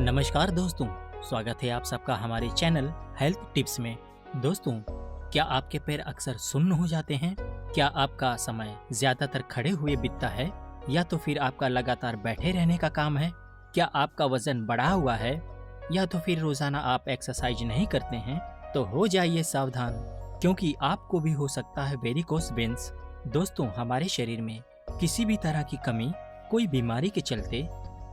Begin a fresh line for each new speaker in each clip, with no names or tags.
नमस्कार दोस्तों, स्वागत है आप सबका हमारे चैनल हेल्थ टिप्स में। दोस्तों, क्या आपके पैर अक्सर सुन्न हो जाते हैं? क्या आपका समय ज्यादातर खड़े हुए बीतता है या तो फिर आपका लगातार बैठे रहने का काम है? क्या आपका वजन बढ़ा हुआ है या तो फिर रोजाना आप एक्सरसाइज नहीं करते हैं? तो हो जाइए सावधान, क्योंकि आपको भी हो सकता है वेरिकोस वेन्स। दोस्तों, हमारे शरीर में किसी भी तरह की कमी, कोई बीमारी के चलते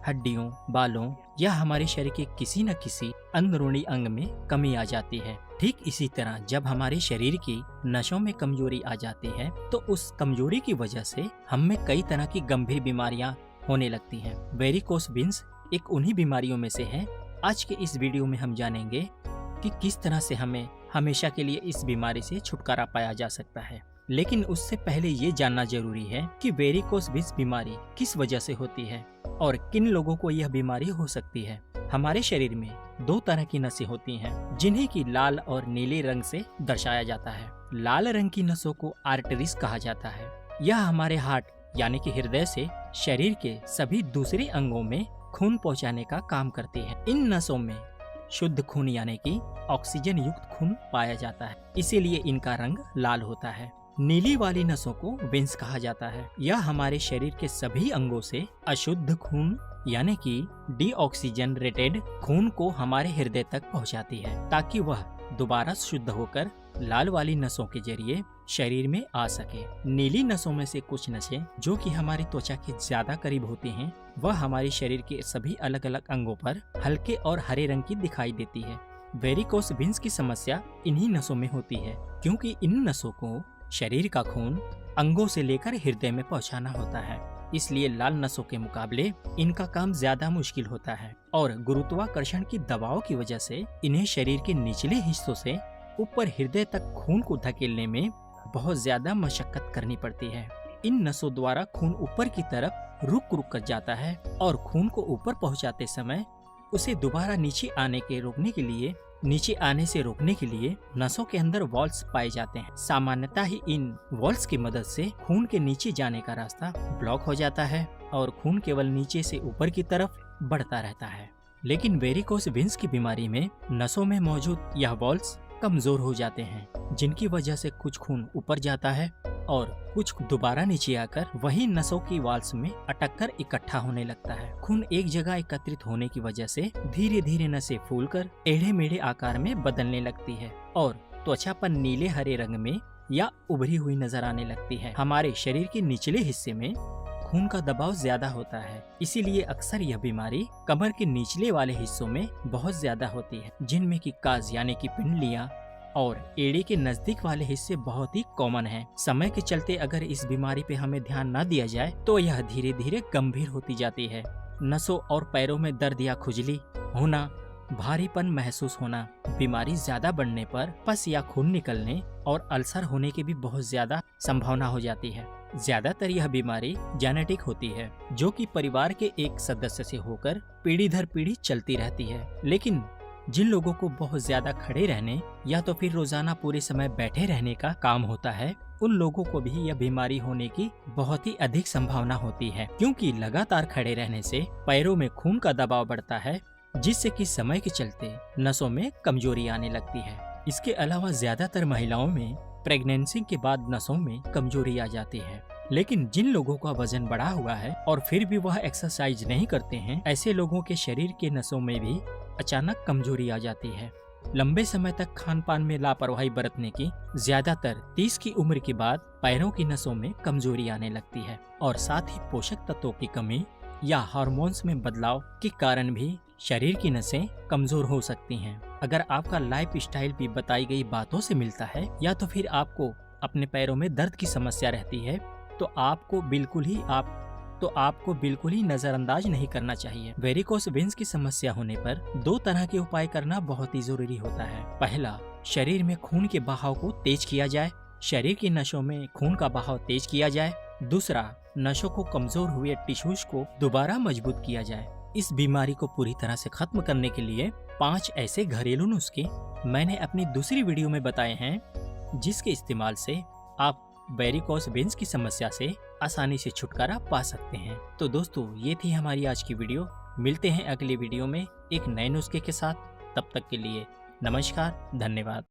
हड्डियों, बालों या हमारे शरीर के किसी न किसी अंदरूनी अंग में कमी आ जाती है। ठीक इसी तरह जब हमारे शरीर की नसों में कमजोरी आ जाती है तो उस कमजोरी की वजह से हम में कई तरह की गंभीर बीमारियां होने लगती हैं। वेरिकोस वेन्स एक उन्हीं बीमारियों में से है। आज के इस वीडियो में हम जानेंगे कि किस तरह से हमें हमेशा के लिए इस बीमारी से छुटकारा पाया जा सकता है। लेकिन उससे पहले ये जानना जरूरी है कि वेरिकोस वेन्स बीमारी किस वजह से होती है और किन लोगों को यह बीमारी हो सकती है। हमारे शरीर में दो तरह की नसें होती हैं, जिन्हें की लाल और नीले रंग से दर्शाया जाता है। लाल रंग की नसों को आर्टरीज कहा जाता है। यह हमारे हार्ट यानी कि हृदय से शरीर के सभी दूसरे अंगों में खून पहुंचाने का काम करती है। इन नसों में शुद्ध खून यानी कि ऑक्सीजन युक्त खून पाया जाता है, इसीलिए इनका रंग लाल होता है। नीली वाली नसों को वेन्स कहा जाता है। यह हमारे शरीर के सभी अंगों से अशुद्ध खून यानी कि डीऑक्सीजनरेटेड खून को हमारे हृदय तक पहुंचाती है, ताकि वह दोबारा शुद्ध होकर लाल वाली नसों के जरिए शरीर में आ सके। नीली नसों में से कुछ नसें जो कि हमारी त्वचा के ज्यादा करीब होती हैं, वह हमारे शरीर के सभी अलग अलग अंगों पर हल्के और हरे रंग की दिखाई देती है। वेरिकोस वेन्स की समस्या इन्हीं नसों में होती है, क्योंकि इन नसों को शरीर का खून अंगों से लेकर हृदय में पहुंचाना होता है। इसलिए लाल नसों के मुकाबले इनका काम ज्यादा मुश्किल होता है और गुरुत्वाकर्षण की दबाव की वजह से इन्हें शरीर के निचले हिस्सों से ऊपर हृदय तक खून को धकेलने में बहुत ज्यादा मशक्कत करनी पड़ती है। इन नसों द्वारा खून ऊपर की तरफ रुक रुक कर जाता है और खून को ऊपर पहुंचाते समय उसे दोबारा नीचे आने से रोकने के लिए नसों के अंदर वॉल्स पाए जाते हैं। सामान्यतः ही इन वॉल्स की मदद से खून के नीचे जाने का रास्ता ब्लॉक हो जाता है और खून केवल नीचे से ऊपर की तरफ बढ़ता रहता है। लेकिन वेरिकोस वेन्स की बीमारी में नसों में मौजूद यह वॉल्स कमजोर हो जाते हैं, जिनकी वजह से कुछ खून ऊपर जाता है और कुछ दोबारा नीचे आकर वही नसों की वॉल्स में अटक कर इकट्ठा होने लगता है। खून एक जगह एकत्रित होने की वजह से धीरे धीरे नसें फूलकर टेढ़े मेढ़े आकार में बदलने लगती है और त्वचा पर नीले हरे रंग में या उभरी हुई नजर आने लगती है। हमारे शरीर के निचले हिस्से में खून का दबाव ज्यादा होता है, इसीलिए अक्सर यह बीमारी कमर के निचले वाले हिस्सों में बहुत ज्यादा होती है, जिनमें की काज यानी कि पिंडलियां और एड़ी के नजदीक वाले हिस्से बहुत ही कॉमन है। समय के चलते अगर इस बीमारी पे हमें ध्यान न दिया जाए तो यह धीरे धीरे गंभीर होती जाती है। नसों और पैरों में दर्द या खुजली होना, भारीपन महसूस होना, बीमारी ज्यादा बढ़ने पर पस या खून निकलने और अल्सर होने की भी बहुत ज्यादा संभावना हो जाती है। ज्यादातर यह बीमारी जेनेटिक होती है, जो कि परिवार के एक सदस्य से होकर पीढ़ी दर पीढ़ी चलती रहती है। लेकिन जिन लोगों को बहुत ज्यादा खड़े रहने या तो फिर रोजाना पूरे समय बैठे रहने का काम होता है, उन लोगों को भी यह बीमारी होने की बहुत ही अधिक संभावना होती है, क्योंकि लगातार खड़े रहने से पैरों में खून का दबाव बढ़ता है, जिससे कि समय के चलते नसों में कमजोरी आने लगती है। इसके अलावा ज्यादातर महिलाओं में प्रेगनेंसी के बाद नसों में कमजोरी आ जाती है। लेकिन जिन लोगों का वजन बढ़ा हुआ है और फिर भी वह एक्सरसाइज नहीं करते हैं, ऐसे लोगों के शरीर के नसों में भी अचानक कमजोरी आ जाती है। लंबे समय तक खान पान में लापरवाही बरतने की ज्यादातर 30 की उम्र के बाद पैरों की नसों में कमजोरी आने लगती है और साथ ही पोषक तत्वों की कमी या हार्मोन्स में बदलाव के कारण भी शरीर की नसें कमजोर हो सकती हैं। अगर आपका लाइफ स्टाइल भी बताई गई बातों से मिलता है या तो फिर आपको अपने पैरों में दर्द की समस्या रहती है तो आपको बिल्कुल ही नजरअंदाज नहीं करना चाहिए। वेरिकोस वेन्स की समस्या होने पर दो तरह के उपाय करना बहुत ही जरूरी होता है। पहला, शरीर में खून के बहाव को तेज किया जाए, शरीर की नसों में खून का बहाव तेज किया जाए। दूसरा, नसों को कमजोर हुए टिश्यूज को दोबारा मजबूत किया जाए। इस बीमारी को पूरी तरह से खत्म करने के लिए 5 ऐसे घरेलू नुस्खे मैंने अपनी दूसरी वीडियो में बताए हैं, जिसके इस्तेमाल से आप वेरिकोस वेन्स की समस्या से आसानी से छुटकारा पा सकते हैं। तो दोस्तों, ये थी हमारी आज की वीडियो। मिलते हैं अगली वीडियो में एक नए नुस्खे के साथ। तब तक के लिए नमस्कार, धन्यवाद।